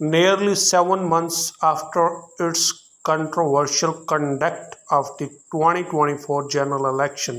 Nearly 7 months after its controversial conduct of the 2024 general election,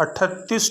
38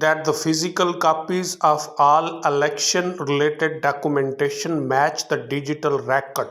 That the physical copies of all election related documentation match the digital record.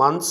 months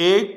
1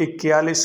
41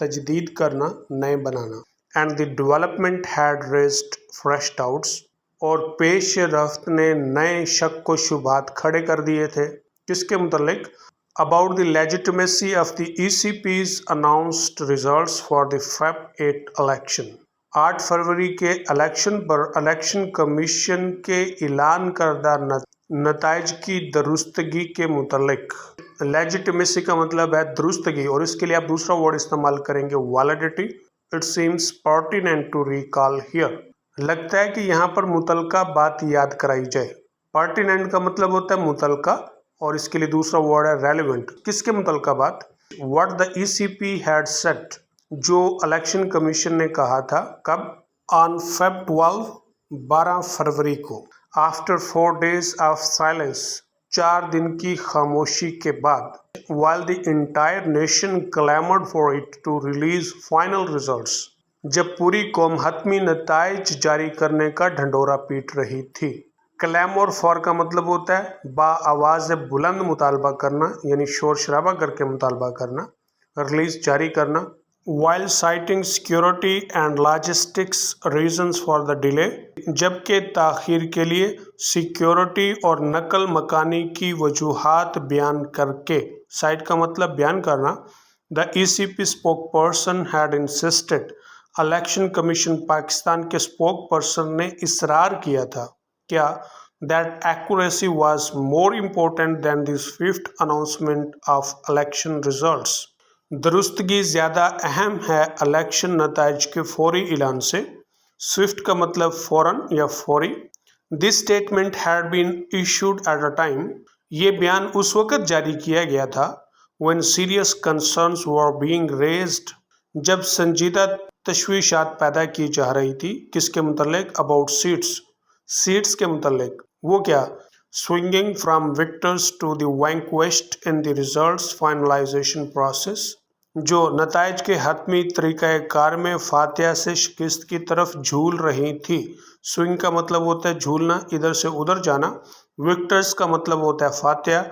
تجدید کرنا، نئے بنانا. And the development head raised fresh doubts, اور پیش رفت نے نئے شک و شبہات کھڑے کر دیے تھے. کس کے متعلق؟ About the legitimacy of the ECP's announced results for the Feb 8 election. 8 فروری کے الیکشن پر الیکشن کمیشن کے اعلان کردہ نتائج کی درستگی کے متعلق. لیجیٹمیسی کا مطلب ہے درستگی، اور اس کے لیے آپ دوسرا ورڈ استعمال کریں گے validity. It seems pertinent to recall here. لگتا ہے کہ یہاں پر متعلقہ بات یاد کرائی جائے. پرٹیننٹ کا مطلب ہوتا ہے متعلقہ، اور اس کے لیے دوسرا ورڈ ہے ریلیونٹ. کس کے متعلقہ بات؟ What the ECP had said، جو الیکشن کمیشن نے کہا تھا. کب؟ On Feb 12 فروری کو. After 4 days of silence، 4 دن کی خاموشی کے بعد. While the entire nation clamored for it to release final results، جب پوری قوم حتمی نتائج جاری کرنے کا ڈھنڈورا پیٹ رہی تھی. کلیمور فار کا مطلب ہوتا ہے با آواز بلند مطالبہ کرنا، یعنی شور شرابہ کر کے مطالبہ کرنا، ریلیز جاری کرنا. While citing security and logistics reasons for the delay، جبکہ تاخیر کے لیے سیکیورٹی اور نقل مکانی کی وجوہات بیان کر کے. سائٹ کا مطلب بیان کرنا. The ECP spokesperson had insisted، election commission Pakistan کے اسپوک پرسن نے اصرار کیا تھا. کیا؟ That accuracy was more important than the swift announcement of election results، درستگی زیادہ اہم ہے الیکشن نتائج کے فوری اعلان سے. سوئفٹ کا مطلب فوراً یا فوری. This statement had been issued at a time، یہ بیان اس وقت جاری کیا گیا تھا when serious concerns were being raised، جب سنجیدہ تشویشات پیدا کی جا رہی تھی. کس کے متعلق؟ about سیٹس کے متعلق. وہ کیا؟ swinging from victors to the vanquished in the results finalization process، جو نتائج کے حتمی طریقہ کار میں فاتحہ سے شکست کی طرف جھول رہی تھی. سوئنگ کا مطلب ہوتا ہے جھولنا، ادھر سے ادھر جانا. وکٹرز کا مطلب ہوتا ہے فاتحہ.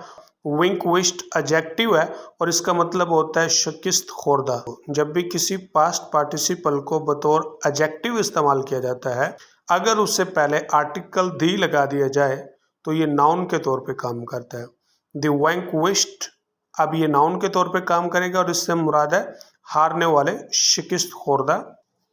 وینکوشڈ ایڈجیکٹیو ہے اور اس کا مطلب ہوتا ہے شکست خوردہ. جب بھی کسی پاسٹ پارٹیسپل کو بطور ایڈجیکٹیو استعمال کیا جاتا ہے، اگر اس سے پہلے آرٹیکل دی لگا دیا جائے تو یہ ناؤن کے طور پہ کام کرتا ہے. دی وینکوشڈ اب یہ ناؤن کے طور پہ کام کرے گا اور اس سے مراد ہے ہارنے والے، شکست خوردہ.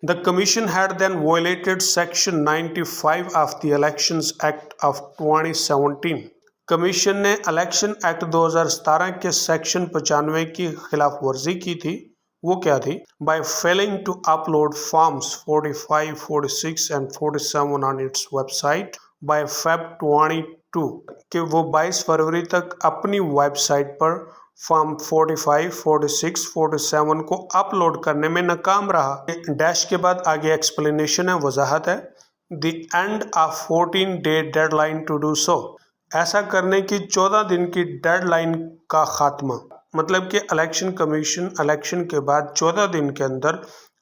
The Commission had then violated Section 95 of the Elections Act of 2017. Commission نے الیکشن ایکٹ 2017 کے سیکشن 95 کی خلاف ورزی کی تھی. وہ کیا تھی؟ By failing to upload forms 45, 46 and 47 on its website by Feb 22، کہ وہ 22 فروری تک اپنی ویب سائٹ پر فارم 45، 46، 47 کو اپلوڈ کرنے میں ناکام رہا. ڈیش کے بعد آگے ایکسپلینیشن ہے، وضاحت ہے. The end of 14-day deadline to do so، ایسا کرنے کی 14 دن کی ڈیڈ لائن کا خاتمہ. مطلب کہ الیکشن کمیشن الیکشن کے بعد 14 دن کے اندر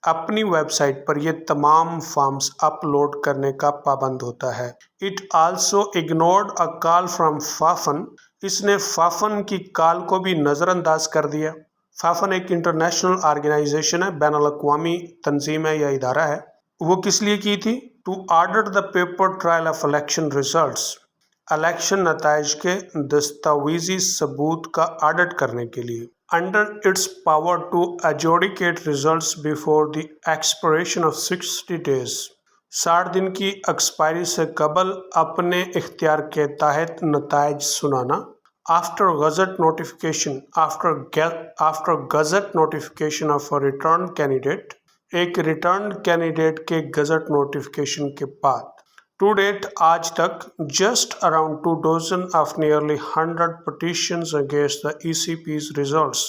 اپنی ویب سائٹ پر یہ تمام فارمز اپلوڈ کرنے کا پابند ہوتا ہے. It also ignored a call from FAFEN, اس نے فافن کی کال کو بھی نظر انداز کر دیا. فافن ایک انٹرنیشنل آرگنائزیشن ہے، بین الاقوامی تنظیم ہے یا ادارہ ہے. وہ کس لیے کی تھی؟ To order the paper trail of election results, election نتائج کے دستاویزی ثبوت کا آڈٹ کرنے کے لیے. Under its power to adjudicate results before the expiration of 60 days، 60 دن کی ایکسپائری سے قبل اپنے اختیار کے تحت نتائج سنانا. After gazette notification after gazette notification of a return candidate, ایک ریٹرن کینڈیڈیٹ کے گزٹ نوٹیفیکیشن کے بعد. ٹو ڈیٹ آج تک just around 2 dozen of nearly 100 petitions against the ECP's results،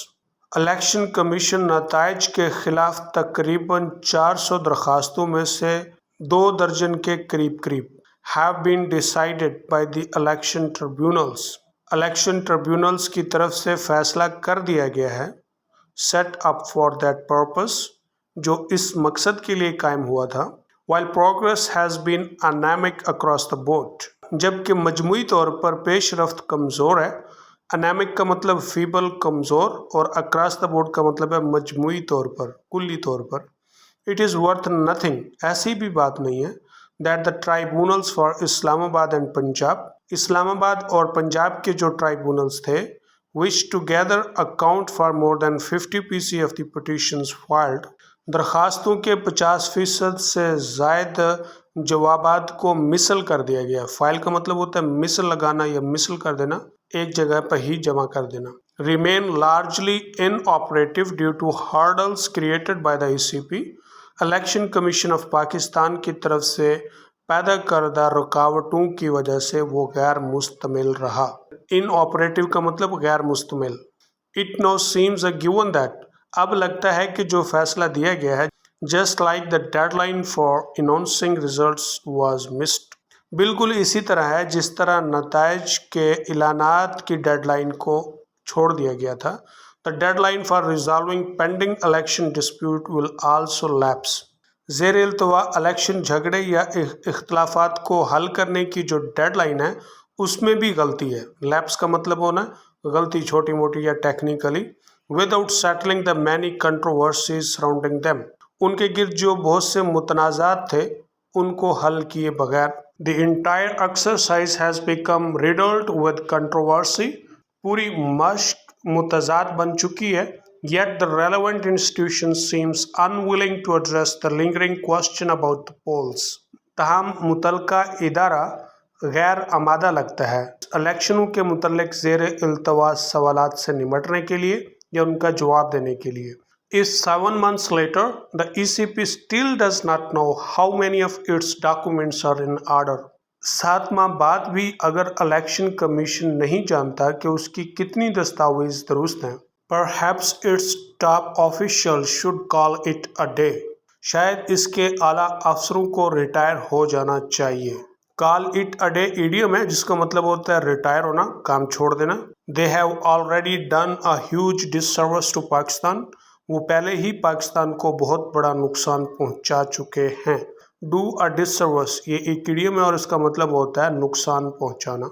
election commission نتائج کے خلاف تقریباً 400 درخواستوں میں سے 2 درجن کے قریب have been decided by the election tribunals، election tribunals کی طرف سے فیصلہ کر دیا گیا ہے. set up for that purpose، جو اس مقصد کے لیے قائم ہوا تھا. while progress has been anemic across the board، جبکہ مجموعی طور پر پیش رفت کمزور ہے. انیمک کا مطلب فیبل کمزور اور اکراس دا بورڈ کا مطلب ہے مجموعی طور پر کلی طور پر. اٹ از ورتھ نتھنگ ایسی بھی بات نہیں ہے دیٹ دا ٹرائبونلز فار اسلام آباد اینڈ پنجاب اسلام آباد اور پنجاب کے جو ٹرائبونلز تھے which together account for more than 50% of the petitions filed درخواستوں کے 50% سے زائد جوابات کو مثل کر دیا گیا. فائل کا مطلب ہوتا ہے مثل لگانا یا مثل کر دینا, ایک جگہ پر ہی جمع کر دینا. remain largely inoperative due to hurdles created by the ECP election commission of Pakistan کی طرف سے پیدا کردہ رکاوٹوں کی وجہ سے وہ غیر مستمل رہا. ان آپریٹو کا مطلب غیر مستمل. It now seems a given that اب لگتا ہے کہ جو فیصلہ دیا گیا ہے just like the deadline for announcing results was missed بالکل اسی طرح ہے جس طرح نتائج کے اعلانات کی ڈیڈ لائن کو چھوڑ دیا گیا تھا. The deadline for resolving pending election dispute will also lapse. زیر التوا الیکشن جھگڑے یا اختلافات کو حل کرنے کی جو ڈیڈ لائن ہے اس میں بھی غلطی ہے. لیپس کا مطلب ہونا غلطی چھوٹی موٹی یا technically. Without settling the many controversies surrounding them in کے گرد جو بہت سے متنازعات تھے ان کو حل کیے بغیر. The entire exercise has become riddled with controversy. پوری مشق متضاد بن چکی ہے. Yet the relevant institution seems unwilling to address the lingering question about the polls. تاہم متعلقہ ادارہ غیر آمادہ لگتا ہے الیکشنوں کے متعلق زیر التوا سوالات سے نمٹنے کے لیے یا ان کا جواب دینے کے لیے. Is 7 months later, the ECP still does not know how many of its documents are in order. 7 ماہ بعد بھی اگر الیکشن کمیشن نہیں جانتا کہ اس کی کتنی دستاویز درست ہیں. Perhaps its top officials should call it a day. شاید اس کے اعلیٰ افسروں کو ریٹائر ہو جانا چاہیے. Call it a day idiom ہے جس کا مطلب ہوتا ہے ریٹائر ہونا, کام چھوڑ دینا. They have already done a huge disservice to Pakistan. وہ پہلے ہی پاکستان کو بہت بڑا نقصان پہنچا چکے ہیں. Do a disservice یہ ایک ایڈیم ہے اور اس کا مطلب ہوتا ہے نقصان پہنچانا.